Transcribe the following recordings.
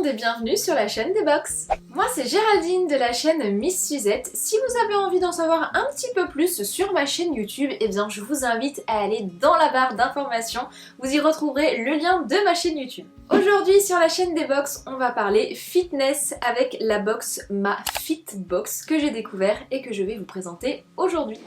monde et bienvenue sur la chaîne des box. Moi c'est Géraldine de la chaîne Miss Suzette. Si vous avez envie d'en savoir un petit peu plus sur ma chaîne YouTube, eh bien je vous invite à aller dans la barre d'informations. Vous y retrouverez le lien de ma chaîne YouTube. Aujourd'hui sur la chaîne des box, on va parler fitness avec la box Ma Fit Box que j'ai découvert et que je vais vous présenter aujourd'hui.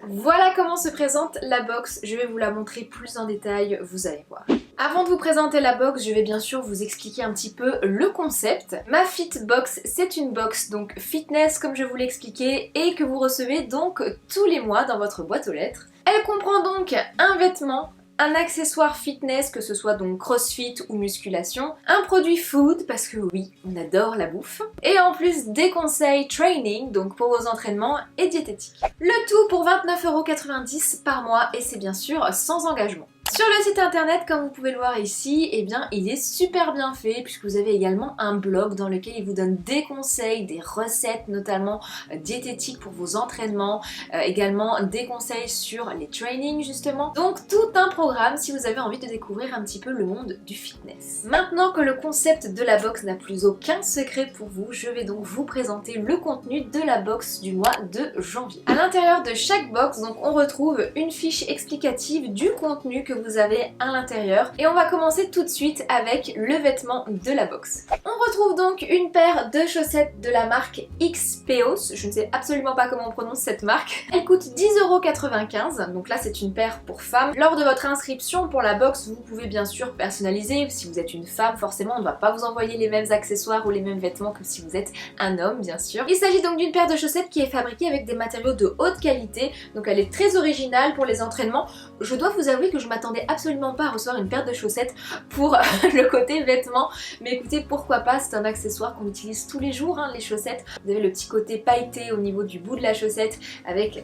Voilà comment se présente la box, je vais vous la montrer plus en détail, vous allez voir. Avant de vous présenter la box, je vais bien sûr vous expliquer un petit peu le concept. Ma Fit Box, c'est une box donc fitness comme je vous l'ai expliqué et que vous recevez donc tous les mois dans votre boîte aux lettres. Elle comprend donc un vêtement, un accessoire fitness, que ce soit donc crossfit ou musculation, un produit food, parce que oui, on adore la bouffe, et en plus des conseils training, donc pour vos entraînements et diététique. Le tout pour 29,90€ par mois et c'est bien sûr sans engagement. Sur le site internet, comme vous pouvez le voir ici, eh bien il est super bien fait puisque vous avez également un blog dans lequel il vous donne des conseils, des recettes notamment diététiques pour vos entraînements, également des conseils sur les trainings justement. Donc tout un programme si vous avez envie de découvrir un petit peu le monde du fitness. Maintenant que le concept de la box n'a plus aucun secret pour vous, je vais donc vous présenter le contenu de la box du mois de janvier. À l'intérieur de chaque box, donc on retrouve une fiche explicative du contenu que vous avez à l'intérieur et on va commencer tout de suite avec le vêtement de la box. On retrouve donc une paire de chaussettes de la marque XPEOS, je ne sais absolument pas comment on prononce cette marque. Elle coûte 10,95€, donc là c'est une paire pour femmes. Lors de votre inscription pour la box, vous pouvez bien sûr personnaliser. Si vous êtes une femme, forcément on ne va pas vous envoyer les mêmes accessoires ou les mêmes vêtements que si vous êtes un homme bien sûr. Il s'agit donc d'une paire de chaussettes qui est fabriquée avec des matériaux de haute qualité, donc elle est très originale pour les entraînements. Je dois vous avouer que je m'attendais absolument pas à recevoir une paire de chaussettes pour le côté vêtements, mais écoutez, pourquoi pas, c'est un accessoire qu'on utilise tous les jours, hein, les chaussettes. Vous avez le petit côté pailleté au niveau du bout de la chaussette avec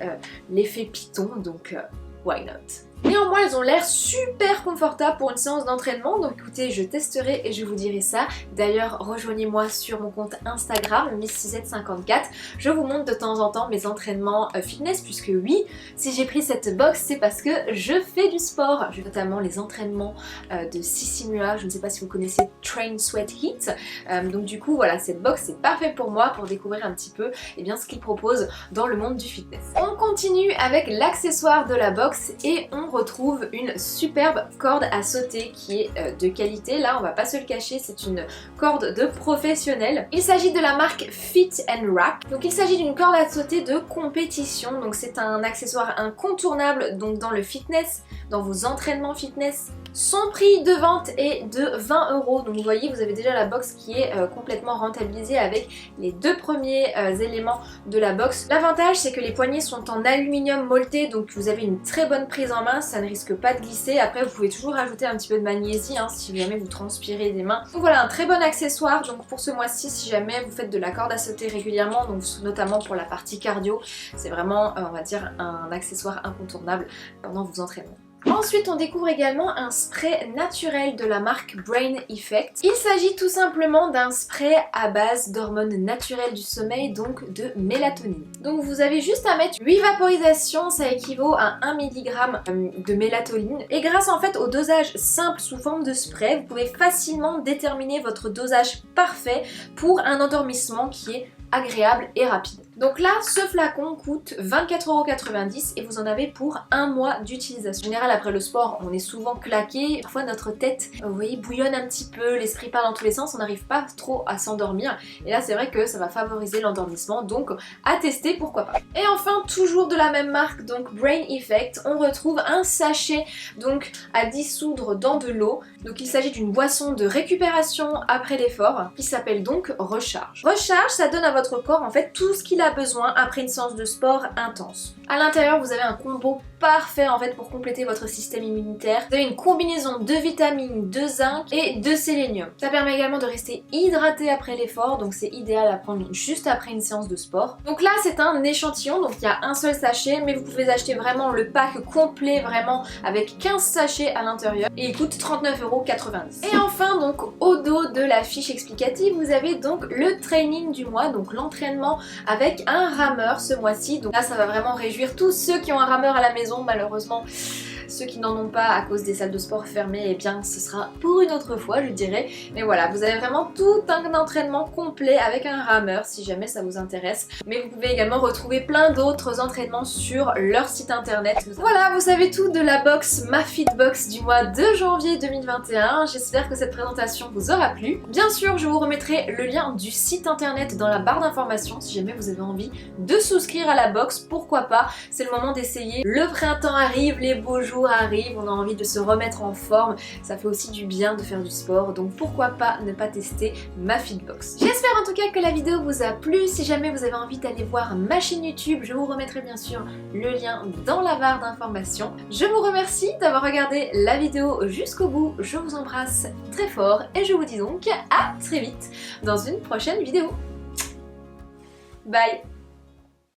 l'effet python, donc why not? Néanmoins, elles ont l'air super confortables pour une séance d'entraînement, donc écoutez, je testerai et je vous dirai ça. D'ailleurs, rejoignez-moi sur mon compte Instagram, Miss654. Je vous montre de temps en temps mes entraînements fitness, puisque oui, si j'ai pris cette box, c'est parce que je fais du sport. J'ai notamment les entraînements de Sisimua, je ne sais pas si vous connaissez Train Sweat Heat. Donc du coup, voilà, cette box c'est parfait pour moi pour découvrir un petit peu bien, ce qu'il propose dans le monde du fitness. On continue avec l'accessoire de la box et on retrouve une superbe corde à sauter qui est de qualité. Là, on va pas se le cacher, c'est une corde de professionnel. Il s'agit de la marque Fit and Rack. Donc il s'agit d'une corde à sauter de compétition. Donc c'est un accessoire incontournable donc dans le fitness, dans vos entraînements fitness. Son prix de vente est de 20€. Donc vous voyez, vous avez déjà la box qui est complètement rentabilisée avec les deux premiers éléments de la box. L'avantage, c'est que les poignées sont en aluminium molleté, donc vous avez une très bonne prise en main, ça ne risque pas de glisser. Après, vous pouvez toujours rajouter un petit peu de magnésie hein, si jamais vous transpirez des mains. Donc voilà, un très bon accessoire donc pour ce mois-ci si jamais vous faites de la corde à sauter régulièrement, donc notamment pour la partie cardio. C'est vraiment, on va dire, un accessoire incontournable pendant vos entraînements. Ensuite, on découvre également un spray naturel de la marque Brain Effect. Il s'agit tout simplement d'un spray à base d'hormones naturelles du sommeil, donc de mélatonine. Donc vous avez juste à mettre 8 vaporisations, ça équivaut à 1 mg de mélatonine. Et grâce en fait au dosage simple sous forme de spray, vous pouvez facilement déterminer votre dosage parfait pour un endormissement qui est agréable et rapide. Donc là, ce flacon coûte 24,90€ et vous en avez pour un mois d'utilisation. En général, après le sport, on est souvent claqué. Parfois, notre tête, vous voyez, bouillonne un petit peu, l'esprit part dans tous les sens, on n'arrive pas trop à s'endormir. Et là, c'est vrai que ça va favoriser l'endormissement, donc à tester, pourquoi pas. Et enfin, toujours de la même marque, donc Brain Effect, on retrouve un sachet donc à dissoudre dans de l'eau. Donc il s'agit d'une boisson de récupération après l'effort qui s'appelle donc Recharge. Recharge, ça donne à votre corps en fait tout ce qu'il a besoin après une séance de sport intense. À l'intérieur, vous avez un combo parfait en fait pour compléter votre système immunitaire. Vous avez une combinaison de vitamines, de zinc et de sélénium. Ça permet également de rester hydraté après l'effort, donc c'est idéal à prendre juste après une séance de sport. Donc là, c'est un échantillon, donc il y a un seul sachet, mais vous pouvez acheter vraiment le pack complet, vraiment avec 15 sachets à l'intérieur et il coûte 39,90€. Et enfin, donc au dos de la fiche explicative, vous avez donc le training du mois, donc l'entraînement avec un rameur ce mois-ci. Donc là, ça va vraiment réjouir tous ceux qui ont un rameur à la maison. Malheureusement, Ceux qui n'en ont pas à cause des salles de sport fermées, eh bien ce sera pour une autre fois je dirais. Mais voilà, vous avez vraiment tout un entraînement complet avec un rameur si jamais ça vous intéresse. Mais vous pouvez également retrouver plein d'autres entraînements sur leur site internet. Voilà, vous savez tout de la box MaFitBox du mois de janvier 2021. J'espère que cette présentation vous aura plu. Bien sûr, je vous remettrai le lien du site internet dans la barre d'informations si jamais vous avez envie de souscrire à la box, pourquoi pas. C'est le moment d'essayer. Le printemps arrive, les beaux jours arrivent, on a envie de se remettre en forme. Ça fait aussi du bien de faire du sport, donc pourquoi pas ne pas tester MaFitBox. J'espère en tout cas que la vidéo vous a plu. Si jamais vous avez envie d'aller voir ma chaîne YouTube, je vous remettrai bien sûr le lien dans la barre d'informations. Je vous remercie d'avoir regardé la vidéo jusqu'au bout. Je vous embrasse très fort et je vous dis donc à très vite dans une prochaine vidéo. Bye!